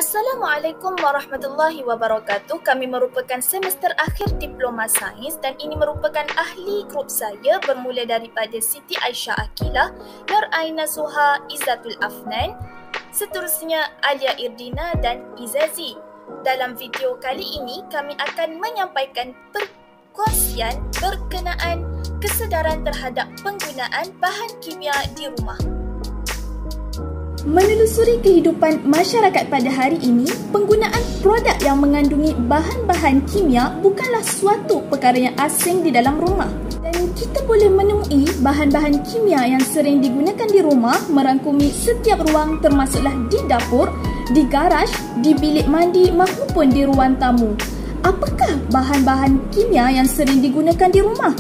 Assalamualaikum warahmatullahi wabarakatuh. Kami merupakan semester akhir Diploma Sains dan ini merupakan ahli grup saya bermula daripada Siti Aisyah Akilah, Nur Aina Suha, Izzatul Afnan, seterusnya Alia Irdina dan Izazi. Dalam video kali ini kami akan menyampaikan perkongsian berkenaan kesedaran terhadap penggunaan bahan kimia di rumah. Menelusuri kehidupan masyarakat pada hari ini, penggunaan produk yang mengandungi bahan-bahan kimia bukanlah suatu perkara yang asing di dalam rumah. Dan kita boleh menemui bahan-bahan kimia yang sering digunakan di rumah merangkumi setiap ruang termasuklah di dapur, di garaj, di bilik mandi maupun di ruang tamu. Apakah bahan-bahan kimia yang sering digunakan di rumah?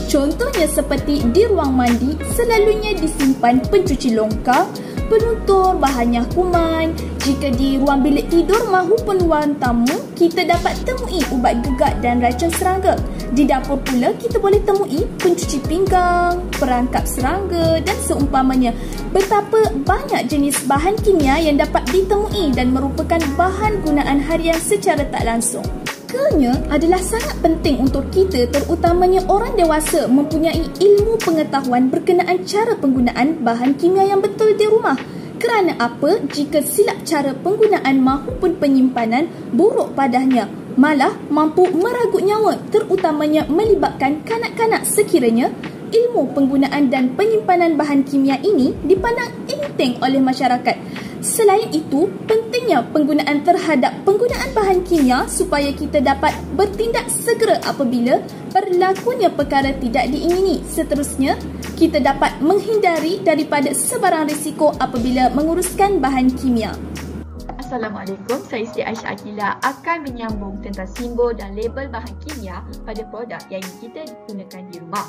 Contohnya seperti di ruang mandi selalunya disimpan pencuci longkang, penutur, bahannya kuman. Jika di ruang bilik tidur maupun ruang tamu, kita dapat temui ubat gegak dan racun serangga. Di dapur pula kita boleh temui pencuci pinggang, perangkap serangga dan seumpamanya. Betapa banyak jenis bahan kimia yang dapat ditemui dan merupakan bahan gunaan harian secara tak langsung. Kerana adalah sangat penting untuk kita, terutamanya orang dewasa, mempunyai ilmu pengetahuan berkenaan cara penggunaan bahan kimia yang betul di rumah. Kerana apa? Jika silap cara penggunaan maupun penyimpanan buruk padanya, malah mampu meragut nyawa, terutamanya melibatkan kanak-kanak sekiranya ilmu penggunaan dan penyimpanan bahan kimia ini dipandang enteng oleh masyarakat. Selain itu, pentingnya penggunaan terhadap penggunaan bahan kimia supaya kita dapat bertindak segera apabila berlakunya perkara tidak diingini. Seterusnya, kita dapat menghindari daripada sebarang risiko apabila menguruskan bahan kimia. Assalamualaikum, saya Siti Aisyah Akilah akan menyambung tentang simbol dan label bahan kimia pada produk yang kita gunakan di rumah.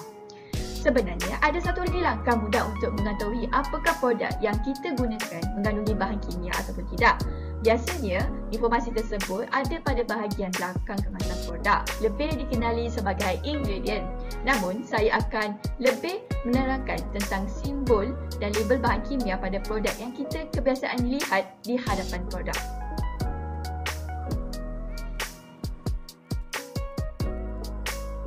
Sebenarnya, ada satu lagi langkah mudah untuk mengetahui apakah produk yang kita gunakan mengandungi bahan kimia ataupun tidak. Biasanya, informasi tersebut ada pada bahagian belakang kemasan produk, lebih dikenali sebagai ingredient. Namun, saya akan lebih menerangkan tentang simbol dan label bahan kimia pada produk yang kita kebiasaan lihat di hadapan produk.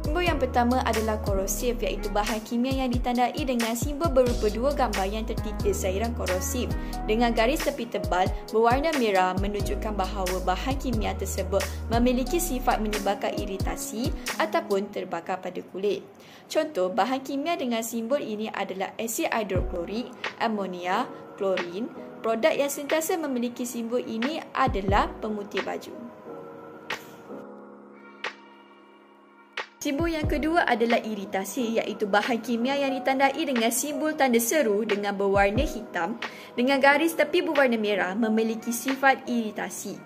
Simbol yang pertama adalah korosif, iaitu bahan kimia yang ditandai dengan simbol berupa dua gambar yang tertikis cairan korosif dengan garis tepi tebal berwarna merah menunjukkan bahawa bahan kimia tersebut memiliki sifat menyebabkan iritasi ataupun terbakar pada kulit. Contoh bahan kimia dengan simbol ini adalah asid hidroklorik, amonia, klorin. Produk yang sentiasa memiliki simbol ini adalah pemutih baju. Simbol yang kedua adalah iritasi, iaitu bahan kimia yang ditandai dengan simbol tanda seru dengan berwarna hitam dengan garis tepi berwarna merah memiliki sifat iritasi.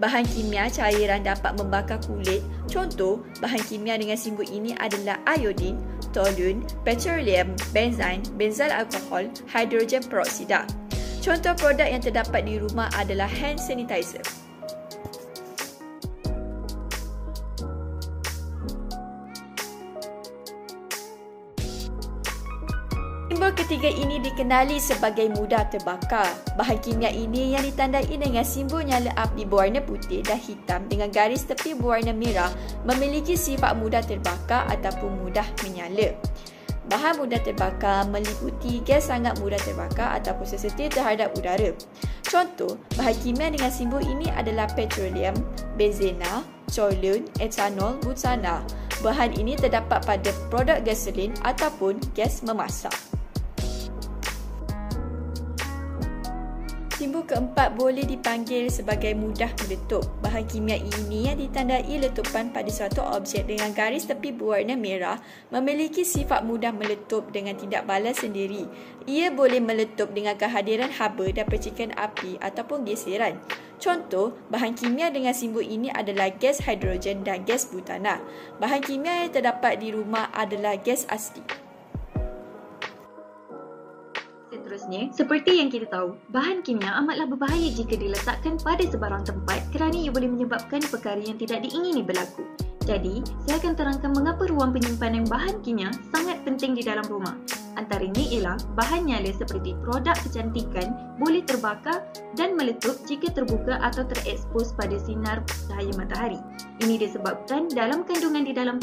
Bahan kimia cairan dapat membakar kulit. Contoh, bahan kimia dengan simbol ini adalah iodin, toluen, petroleum, benzin, benzyl alkohol, hidrogen peroksida. Contoh produk yang terdapat di rumah adalah hand sanitizer. Simbol ketiga ini dikenali sebagai mudah terbakar. Bahan kimia ini yang ditandai dengan simbol nyala api berwarna putih dan hitam dengan garis tepi berwarna merah memiliki sifat mudah terbakar ataupun mudah menyala. Bahan mudah terbakar meliputi gas sangat mudah terbakar ataupun sensitif terhadap udara. Contoh, bahan kimia dengan simbol ini adalah petroleum, benzena, toluen, etanol, butana. Bahan ini terdapat pada produk gasolin ataupun gas memasak. Simbol keempat boleh dipanggil sebagai mudah meletup. Bahan kimia ini yang ditandai letupan pada suatu objek dengan garis tepi berwarna merah memiliki sifat mudah meletup dengan tindak balas sendiri. Ia boleh meletup dengan kehadiran haba dan percikan api ataupun geseran. Contoh, bahan kimia dengan simbol ini adalah gas hidrogen dan gas butana. Bahan kimia yang terdapat di rumah adalah gas asli. Seterusnya, seperti yang kita tahu, bahan kimia amatlah berbahaya jika diletakkan pada sebarang tempat kerana ia boleh menyebabkan perkara yang tidak diingini berlaku. Jadi, saya akan terangkan mengapa ruang penyimpanan bahan kimia sangat penting di dalam rumah. Antaranya ialah bahan nyala seperti produk kecantikan boleh terbakar dan meletup jika terbuka atau terekspos pada sinar cahaya matahari. Ini disebabkan dalam kandungan di dalam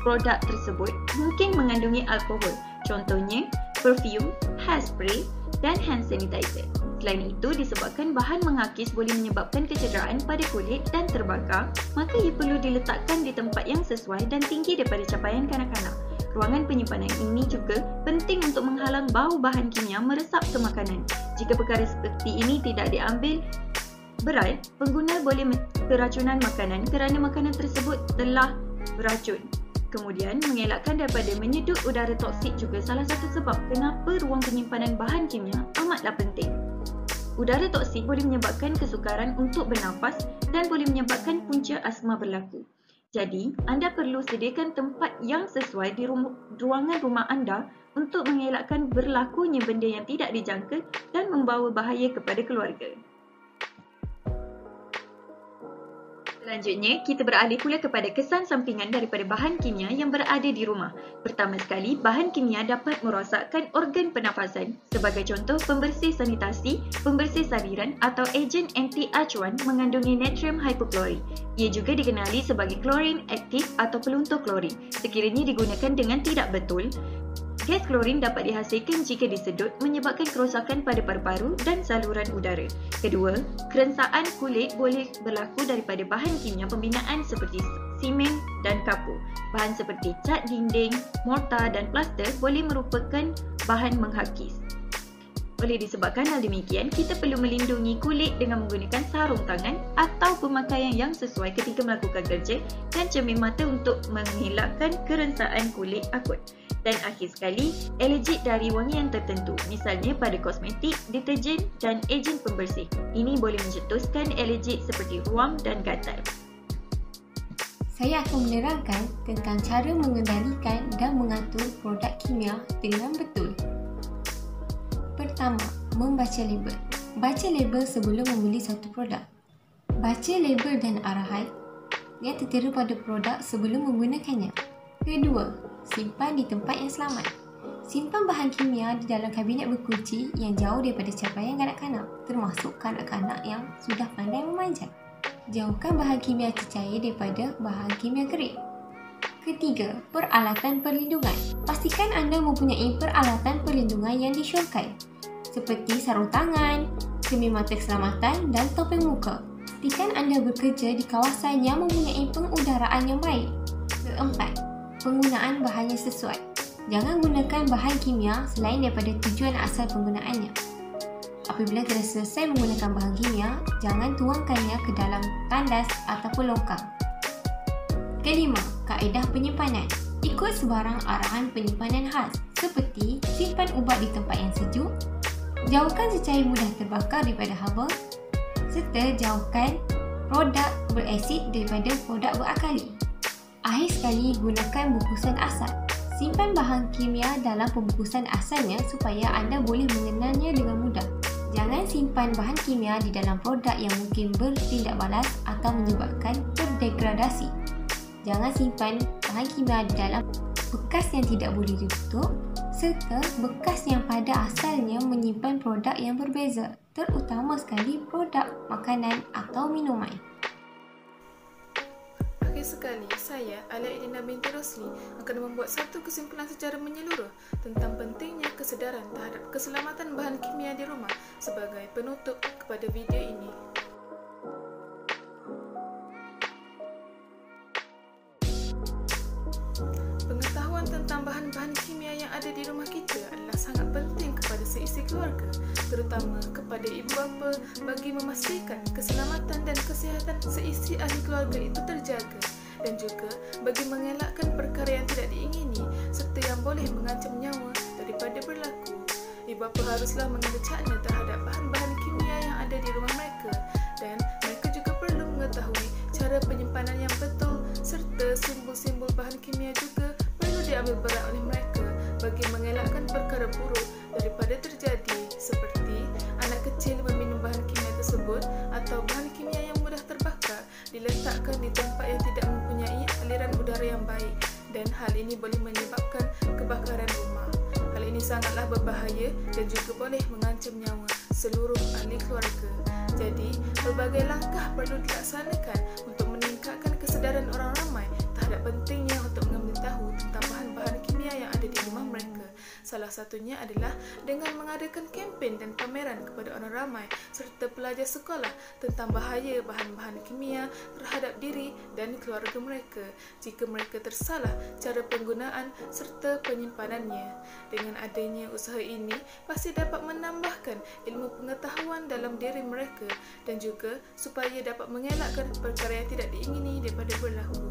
produk tersebut mungkin mengandungi alkohol, contohnya perfume, hairspray dan hand sanitizer. Selain itu, disebabkan bahan menghakis boleh menyebabkan kecederaan pada kulit dan terbakar, maka ia perlu diletakkan di tempat yang sesuai dan tinggi daripada capaian kanak-kanak. Ruangan penyimpanan ini juga penting untuk menghalang bau bahan kimia meresap ke makanan. Jika perkara seperti ini tidak diambil berat, pengguna boleh keracunan makanan kerana makanan tersebut telah beracun. Kemudian, mengelakkan daripada menyedut udara toksik juga salah satu sebab kenapa ruang penyimpanan bahan kimia amatlah penting. Udara toksik boleh menyebabkan kesukaran untuk bernafas dan boleh menyebabkan punca asma berlaku. Jadi, anda perlu sediakan tempat yang sesuai di ruangan rumah anda untuk mengelakkan berlakunya benda yang tidak dijangka dan membawa bahaya kepada keluarga. Selanjutnya, kita beralih pula kepada kesan sampingan daripada bahan kimia yang berada di rumah. Pertama sekali, bahan kimia dapat merosakkan organ pernafasan. Sebagai contoh, pembersih sanitasi, pembersih saliran atau ejen anti acuan mengandungi natrium hypochlorite. Ia juga dikenali sebagai klorin aktif atau peluntur klorin. Sekiranya digunakan dengan tidak betul, gas klorin dapat dihasilkan jika disedut menyebabkan kerosakan pada paru-paru dan saluran udara. Kedua, kerengsaan kulit boleh berlaku daripada bahan kimia pembinaan seperti simen dan kapur. Bahan seperti cat dinding, mortar dan plaster boleh merupakan bahan menghakis. Oleh disebabkan hal demikian, kita perlu melindungi kulit dengan menggunakan sarung tangan atau pemakaian yang sesuai ketika melakukan kerja dan cermin mata untuk mengelakkan kerengsaan kulit akut. Dan akhir sekali, alergik dari wangian tertentu, misalnya pada kosmetik, deterjen dan ejen pembersih. Ini boleh mencetuskan alergik seperti ruam dan gatal. Saya akan menerangkan tentang cara mengendalikan dan mengatur produk kimia dengan betul. Pertama, membaca label. Baca label sebelum membeli satu produk. Baca label dan arahan yang tertera pada produk sebelum menggunakannya. Kedua, simpan di tempat yang selamat. Simpan bahan kimia di dalam kabinet berkunci yang jauh daripada capaian kanak-kanak, termasuk kanak-kanak yang sudah pandai memanjat. Jauhkan bahan kimia cecair daripada bahan kimia kering. Ketiga, peralatan perlindungan. Pastikan anda mempunyai peralatan perlindungan yang disyorkan, seperti sarung tangan, cermin mata keselamatan dan topeng muka. Pastikan anda bekerja di kawasan yang mempunyai pengudaraan yang baik. Keempat, penggunaan bahan yang sesuai. Jangan gunakan bahan kimia selain daripada tujuan asal penggunaannya. Apabila telah selesai menggunakan bahan kimia, jangan tuangkannya ke dalam tandas ataupun longkang. Kelima, kaedah penyimpanan. Ikut sebarang arahan penyimpanan khas, seperti simpan ubat di tempat yang sejuk, jauhkan cecair mudah terbakar daripada haba, serta jauhkan produk berasid daripada produk berakali. Akhir sekali, gunakan bungkusan asal. Simpan bahan kimia dalam pembungkusan asalnya supaya anda boleh mengenalnya dengan mudah. Jangan simpan bahan kimia di dalam produk yang mungkin bertindak balas atau menyebabkan terdegradasi. Jangan simpan bahan kimia di dalam bekas yang tidak boleh ditutup serta bekas yang pada asalnya menyimpan produk yang berbeza, terutama sekali produk makanan atau minuman. Akhir sekali, saya, Alia Edina binti Rosli, akan membuat satu kesimpulan secara menyeluruh tentang pentingnya kesedaran terhadap keselamatan bahan kimia di rumah sebagai penutup kepada video ini. Pengetahuan tentang bahan-bahan kimia yang ada di rumah kita adalah sangat penting kepada seisi keluarga, terutama kepada ibu bapa bagi memastikan keselamatan dan kesihatan seisi ahli keluarga itu terjaga, dan juga bagi mengelakkan perkara yang tidak diingini serta yang boleh mengancam nyawa daripada berlaku. Ibu bapa haruslah mengambil cakna terhadap bahan-bahan kimia yang ada di rumah mereka, dan mereka juga perlu mengetahui cara penyimpanan yang betul serta simbol-simbol bahan kimia juga perlu diambil berat oleh mereka bagi mengelakkan perkara buruk daripada terjadi, seperti anak kecil meminum bahan kimia tersebut atau bahan kimia yang mudah terbakar diletakkan di tempat yang tidak mempunyai aliran udara yang baik, dan hal ini boleh menyebabkan kebakaran rumah. Hal sangatlah berbahaya dan juga boleh mengancam nyawa seluruh ahli keluarga. Jadi, pelbagai langkah perlu dilaksanakan untuk meningkatkan kesedaran orang ramai terhadap pentingnya untuk mengambil tahu tentang bahan-bahan kimia yang ada di rumah mereka. Salah satunya adalah dengan mengadakan kempen dan pameran kepada orang ramai serta pelajar sekolah tentang bahaya bahan-bahan kimia terhadap diri dan keluarga mereka jika mereka tersalah cara penggunaan serta penyimpanannya. Dengan adanya usaha ini, pasti dapat menambahkan ilmu pengetahuan dalam diri mereka dan juga supaya dapat mengelakkan perkara yang tidak diingini daripada berlaku.